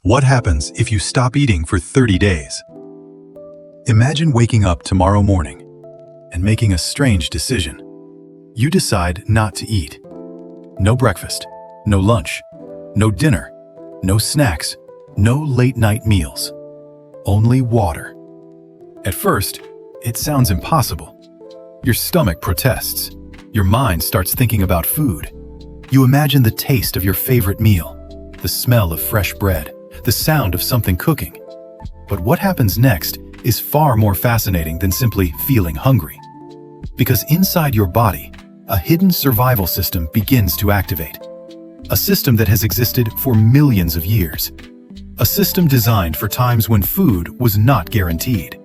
What happens if you stop eating for 30 days? Imagine waking up tomorrow morning and making a strange decision. You decide not to eat. No breakfast, no lunch, no dinner, no snacks, no late-night meals. Only water. At first, it sounds impossible. Your stomach protests. Your mind starts thinking about food. You imagine the taste of your favorite meal, the smell of fresh bread, the sound of something cooking. But what happens next is far more fascinating than simply feeling hungry. Because inside your body, a hidden survival system begins to activate. A system that has existed for millions of years. A system designed for times when food was not guaranteed.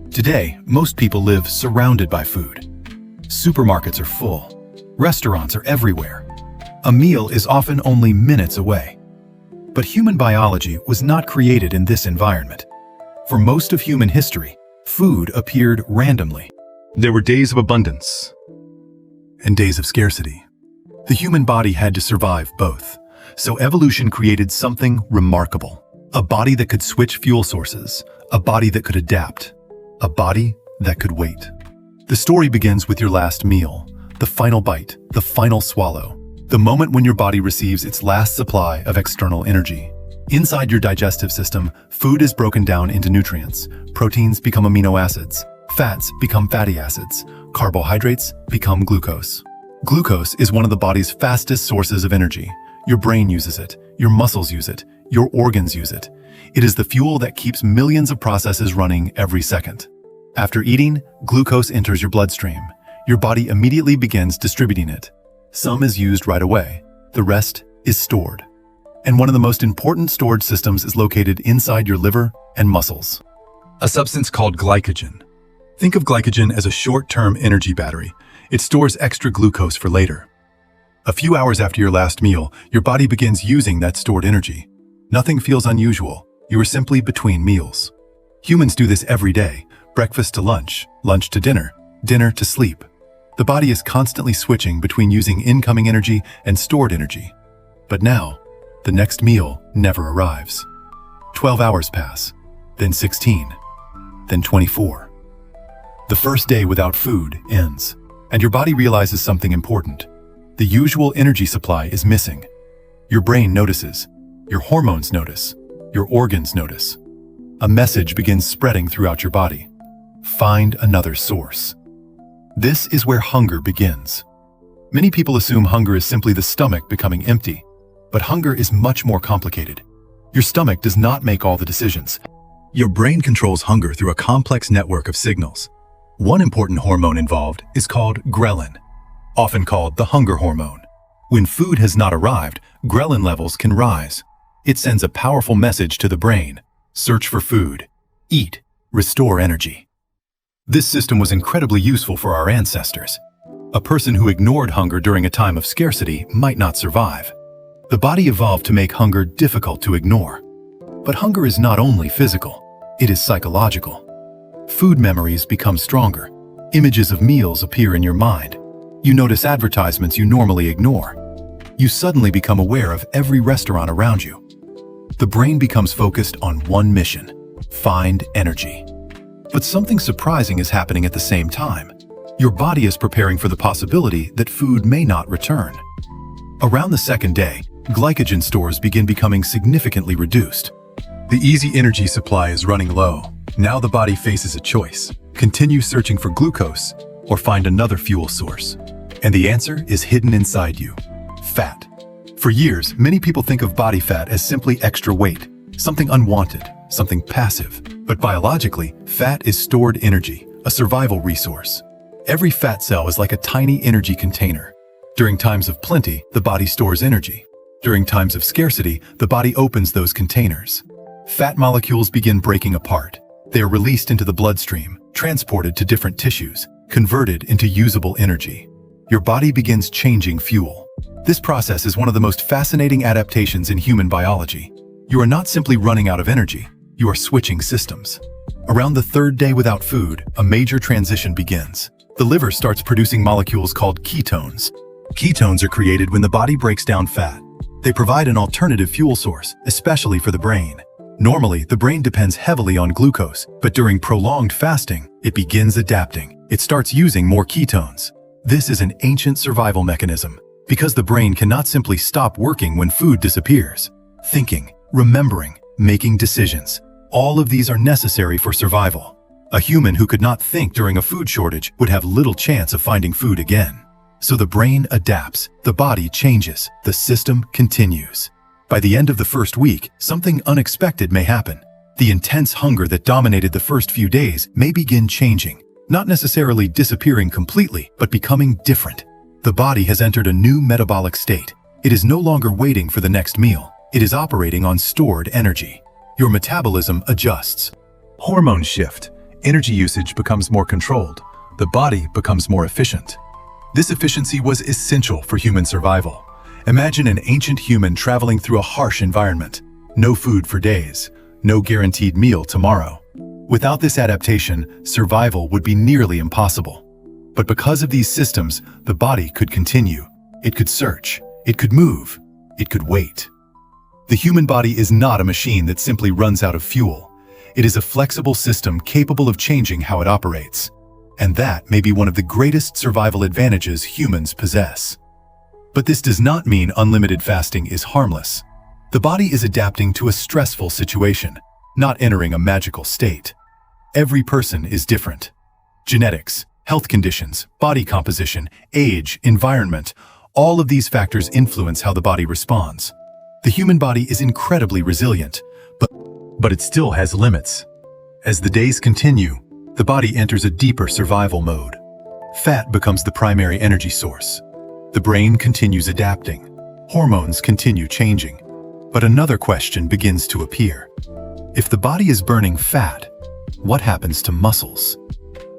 Today, most people live surrounded by food. Supermarkets are full. Restaurants are everywhere. A meal is often only minutes away. But human biology was not created in this environment. For most of human history, food appeared randomly. There were days of abundance And days of scarcity. The human body had to survive both. So evolution created something remarkable. A body that could switch fuel sources. A body that could adapt. A body that could wait. The story begins with your last meal. The final bite. The final swallow. The moment when your body receives its last supply of external energy. Inside your digestive system, food is broken down into nutrients. Proteins become amino acids. Fats become fatty acids. Carbohydrates become glucose. Glucose is one of the body's fastest sources of energy. Your brain uses it. Your muscles use it. Your organs use it. It is the fuel that keeps millions of processes running every second. After eating, glucose enters your bloodstream. Your body immediately begins distributing it. Some is used right away. The rest is stored. And one of the most important storage systems is located inside your liver and muscles. A substance called glycogen. Think of glycogen as a short-term energy battery. It stores extra glucose for later. A few hours after your last meal, your body begins using that stored energy. Nothing feels unusual. You are simply between meals. Humans do this every day. Breakfast to lunch, lunch to dinner, dinner to sleep. The body is constantly switching between using incoming energy and stored energy. But now, the next meal never arrives. 12 hours pass, then 16, then 24. The first day without food ends, and your body realizes something important. The usual energy supply is missing. Your brain notices, your hormones notice, your organs notice. A message begins spreading throughout your body. Find another source. This is where hunger begins. Many people assume hunger is simply the stomach becoming empty, but hunger is much more complicated. Your stomach does not make all the decisions. Your brain controls hunger through a complex network of signals. One important hormone involved is called ghrelin, often called the hunger hormone. When food has not arrived, ghrelin levels can rise. It sends a powerful message to the brain. Search for food. Eat. Restore energy. This system was incredibly useful for our ancestors. A person who ignored hunger during a time of scarcity might not survive. The body evolved to make hunger difficult to ignore. But hunger is not only physical, it is psychological. Food memories become stronger. Images of meals appear in your mind. You notice advertisements you normally ignore. You suddenly become aware of every restaurant around you. The brain becomes focused on one mission: find energy. But something surprising is happening at the same time. Your body is preparing for the possibility that food may not return. Around the second day, glycogen stores begin becoming significantly reduced. The easy energy supply is running low. Now the body faces a choice: continue searching for glucose or find another fuel source. And the answer is hidden inside you: fat. For years, many people think of body fat as simply extra weight, something unwanted, something passive. But biologically, fat is stored energy, a survival resource. Every fat cell is like a tiny energy container. During times of plenty, the body stores energy. During times of scarcity, the body opens those containers. Fat molecules begin breaking apart. They are released into the bloodstream, transported to different tissues, converted into usable energy. Your body begins changing fuel. This process is one of the most fascinating adaptations in human biology. You are not simply running out of energy. You are switching systems. Around the third day without food, a major transition begins. The liver starts producing molecules called ketones. Ketones are created when the body breaks down fat. They provide an alternative fuel source, especially for the brain. Normally, the brain depends heavily on glucose, but during prolonged fasting, it begins adapting. It starts using more ketones. This is an ancient survival mechanism, because the brain cannot simply stop working when food disappears. Thinking, remembering, making decisions. All of these are necessary for survival. A human who could not think during a food shortage would have little chance of finding food again. So the brain adapts, the body changes, the system continues. By the end of the first week, something unexpected may happen. The intense hunger that dominated the first few days may begin changing, not necessarily disappearing completely, but becoming different. The body has entered a new metabolic state. It is no longer waiting for the next meal. It is operating on stored energy. Your metabolism adjusts. Hormones shift. Energy usage becomes more controlled. The body becomes more efficient. This efficiency was essential for human survival. Imagine an ancient human traveling through a harsh environment. No food for days. No guaranteed meal tomorrow. Without this adaptation, survival would be nearly impossible. But because of these systems, the body could continue. It could search. It could move. It could wait. The human body is not a machine that simply runs out of fuel. It is a flexible system capable of changing how it operates. And that may be one of the greatest survival advantages humans possess. But this does not mean unlimited fasting is harmless. The body is adapting to a stressful situation, not entering a magical state. Every person is different. Genetics, health conditions, body composition, age, environment, all of these factors influence how the body responds. The human body is incredibly resilient, but it still has limits. As the days continue, the body enters a deeper survival mode. Fat becomes the primary energy source. The brain continues adapting. Hormones continue changing. But another question begins to appear. If the body is burning fat, what happens to muscles?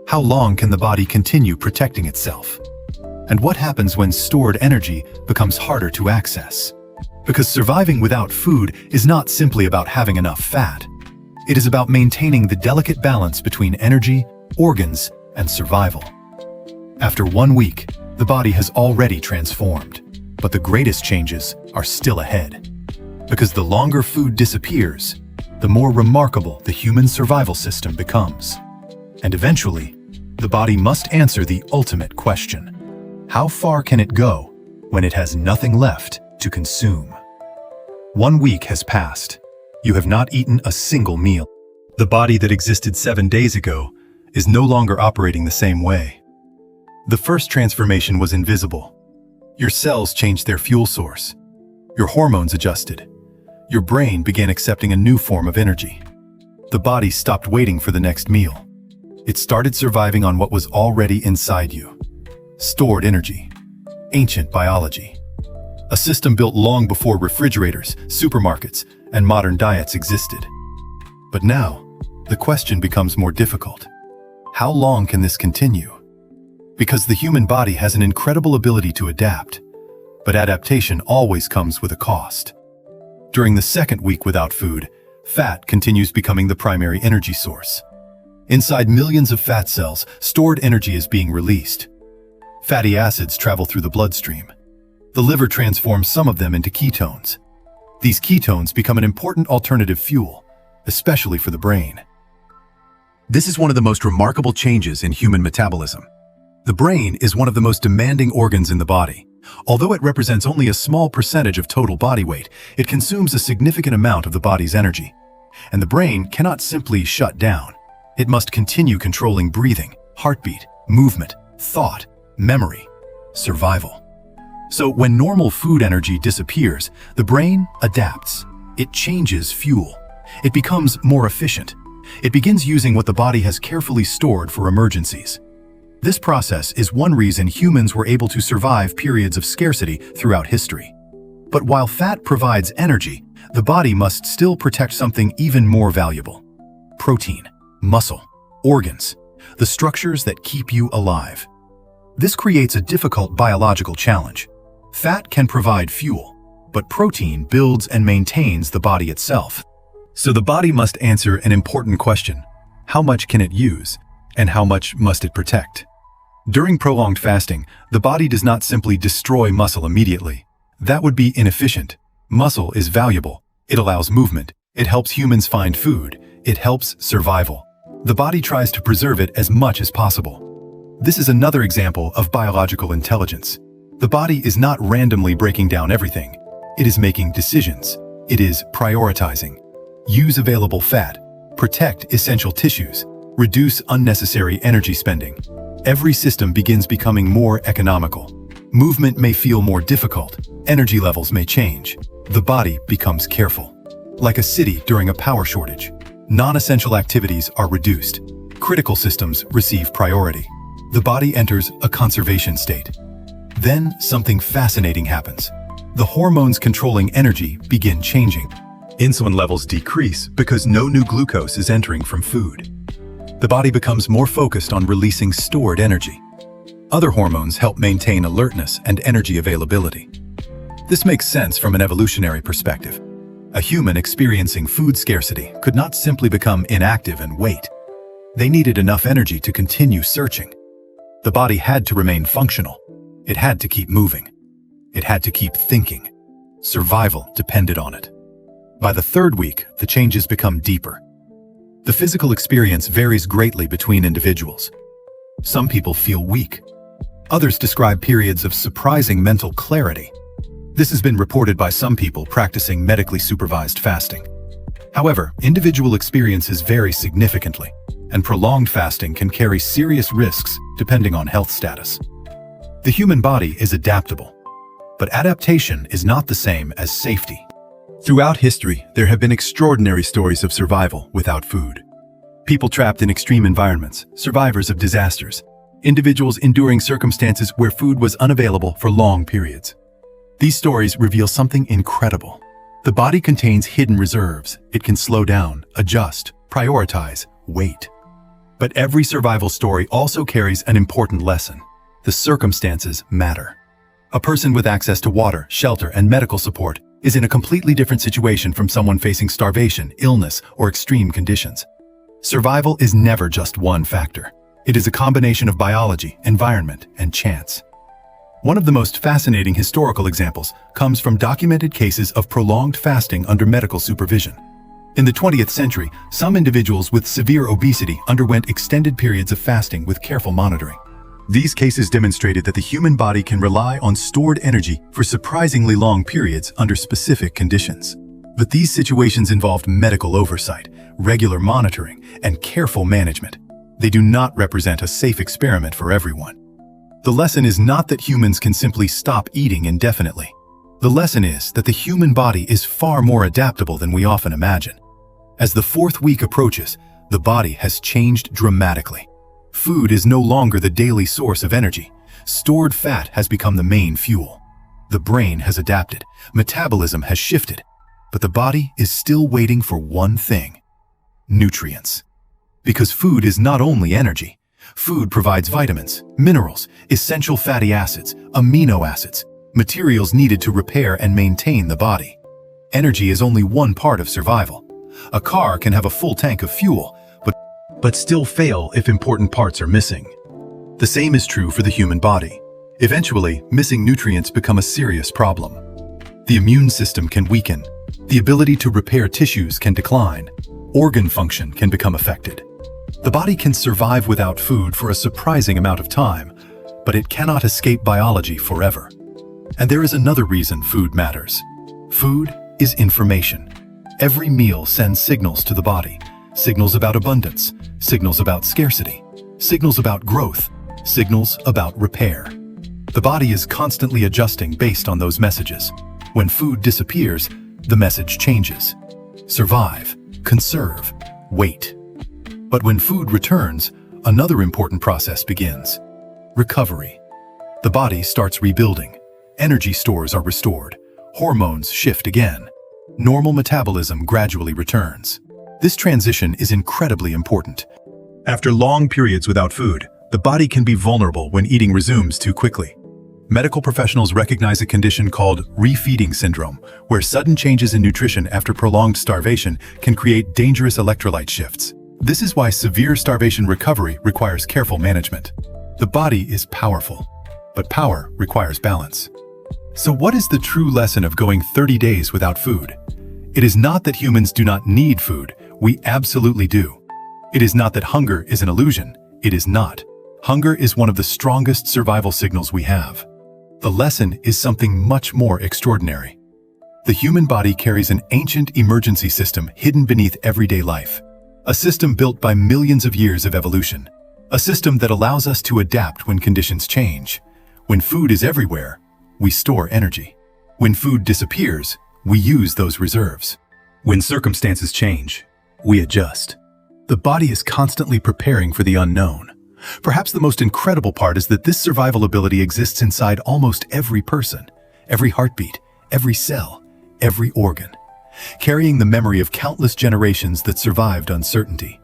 How long can the body continue protecting itself? And what happens when stored energy becomes harder to access? Because surviving without food is not simply about having enough fat. It is about maintaining the delicate balance between energy, organs, and survival. After 1 week, the body has already transformed, but the greatest changes are still ahead. Because the longer food disappears, the more remarkable the human survival system becomes. And eventually, the body must answer the ultimate question. How far can it go when it has nothing left to consume? 1 week has passed. You have not eaten a single meal. The body that existed 7 days ago is no longer operating the same way. The first transformation was invisible. Your cells changed their fuel source. Your hormones adjusted. Your brain began accepting a new form of energy. The body stopped waiting for the next meal. It started surviving on what was already inside you. Stored energy. Ancient biology. A system built long before refrigerators, supermarkets, and modern diets existed. But now, the question becomes more difficult. How long can this continue? Because the human body has an incredible ability to adapt, but adaptation always comes with a cost. During the second week without food, fat continues becoming the primary energy source. Inside millions of fat cells, stored energy is being released. Fatty acids travel through the bloodstream. The liver transforms some of them into ketones. These ketones become an important alternative fuel, especially for the brain. This is one of the most remarkable changes in human metabolism. The brain is one of the most demanding organs in the body. Although it represents only a small percentage of total body weight, it consumes a significant amount of the body's energy. And the brain cannot simply shut down. It must continue controlling breathing, heartbeat, movement, thought, memory, survival. So when normal food energy disappears, the brain adapts. It changes fuel. It becomes more efficient. It begins using what the body has carefully stored for emergencies. This process is one reason humans were able to survive periods of scarcity throughout history. But while fat provides energy, the body must still protect something even more valuable: protein, muscle, organs, the structures that keep you alive. This creates a difficult biological challenge. Fat can provide fuel, but protein builds and maintains the body itself. So the body must answer an important question: how much can it use, and how much must it protect? During prolonged fasting, the body does not simply destroy muscle immediately. That would be inefficient. Muscle is valuable. It allows movement. It helps humans find food. It helps survival. The body tries to preserve it as much as possible. This is another example of biological intelligence. The body is not randomly breaking down everything. It is making decisions. It is prioritizing. Use available fat. Protect essential tissues. Reduce unnecessary energy spending. Every system begins becoming more economical. Movement may feel more difficult. Energy levels may change. The body becomes careful. Like a city during a power shortage. Non-essential activities are reduced. Critical systems receive priority. The body enters a conservation state. Then something fascinating happens. The hormones controlling energy begin changing. Insulin levels decrease because no new glucose is entering from food. The body becomes more focused on releasing stored energy. Other hormones help maintain alertness and energy availability. This makes sense from an evolutionary perspective. A human experiencing food scarcity could not simply become inactive and wait. They needed enough energy to continue searching. The body had to remain functional. It had to keep moving. It had to keep thinking. Survival depended on it. By the third week, the changes become deeper. The physical experience varies greatly between individuals. Some people feel weak. Others describe periods of surprising mental clarity. This has been reported by some people practicing medically supervised fasting. However, individual experiences vary significantly, and prolonged fasting can carry serious risks depending on health status. The human body is adaptable, but adaptation is not the same as safety. Throughout history, there have been extraordinary stories of survival without food. People trapped in extreme environments, survivors of disasters, individuals enduring circumstances where food was unavailable for long periods. These stories reveal something incredible. The body contains hidden reserves. It can slow down, adjust, prioritize, wait. But every survival story also carries an important lesson. The circumstances matter. A person with access to water, shelter, and medical support is in a completely different situation from someone facing starvation, illness, or extreme conditions. Survival is never just one factor. It is a combination of biology, environment, and chance. One of the most fascinating historical examples comes from documented cases of prolonged fasting under medical supervision. In the 20th century, some individuals with severe obesity underwent extended periods of fasting with careful monitoring. These cases demonstrated that the human body can rely on stored energy for surprisingly long periods under specific conditions. But these situations involved medical oversight, regular monitoring, and careful management. They do not represent a safe experiment for everyone. The lesson is not that humans can simply stop eating indefinitely. The lesson is that the human body is far more adaptable than we often imagine. As the fourth week approaches, the body has changed dramatically. Food is no longer the daily source of energy. Stored fat has become the main fuel. The brain has adapted. Metabolism has shifted. But the body is still waiting for one thing: nutrients. Because food is not only energy. Food provides vitamins, minerals, essential fatty acids, amino acids, materials needed to repair and maintain the body. Energy is only one part of survival. A car can have a full tank of fuel, but still fail if important parts are missing. The same is true for the human body. Eventually, missing nutrients become a serious problem. The immune system can weaken. The ability to repair tissues can decline. Organ function can become affected. The body can survive without food for a surprising amount of time, but it cannot escape biology forever. And there is another reason food matters. Food is information. Every meal sends signals to the body. Signals about abundance, signals about scarcity, signals about growth, signals about repair. The body is constantly adjusting based on those messages. When food disappears, the message changes. Survive, conserve, wait. But when food returns, another important process begins: recovery. The body starts rebuilding. Energy stores are restored. Hormones shift again. Normal metabolism gradually returns. This transition is incredibly important. After long periods without food, the body can be vulnerable when eating resumes too quickly. Medical professionals recognize a condition called refeeding syndrome, where sudden changes in nutrition after prolonged starvation can create dangerous electrolyte shifts. This is why severe starvation recovery requires careful management. The body is powerful, but power requires balance. So what is the true lesson of going 30 days without food? It is not that humans do not need food. We absolutely do. It is not that hunger is an illusion. It is not. Hunger is one of the strongest survival signals we have. The lesson is something much more extraordinary. The human body carries an ancient emergency system hidden beneath everyday life. A system built by millions of years of evolution. A system that allows us to adapt when conditions change. When food is everywhere, we store energy. When food disappears, we use those reserves. When circumstances change, we adjust. The body is constantly preparing for the unknown. Perhaps the most incredible part is that this survival ability exists inside almost every person, every heartbeat, every cell, every organ, carrying the memory of countless generations that survived uncertainty.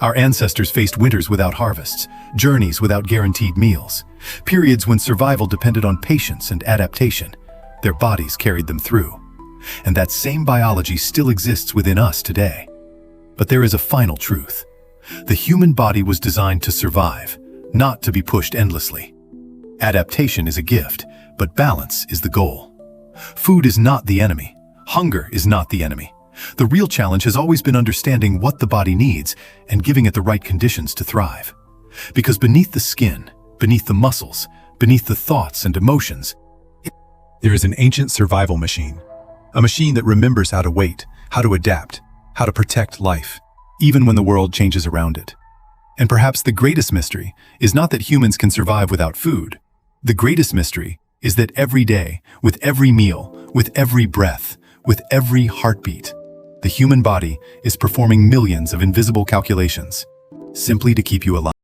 Our ancestors faced winters without harvests, journeys without guaranteed meals, periods when survival depended on patience and adaptation. Their bodies carried them through. And that same biology still exists within us today. But there is a final truth. The human body was designed to survive, not to be pushed endlessly. Adaptation is a gift, but balance is the goal. Food is not the enemy. Hunger is not the enemy. The real challenge has always been understanding what the body needs and giving it the right conditions to thrive. Because beneath the skin, beneath the muscles, beneath the thoughts and emotions, there is an ancient survival machine. A machine that remembers how to wait, how to adapt, how to protect life, even when the world changes around it. And perhaps the greatest mystery is not that humans can survive without food. The greatest mystery is that every day, with every meal, with every breath, with every heartbeat, the human body is performing millions of invisible calculations, simply to keep you alive.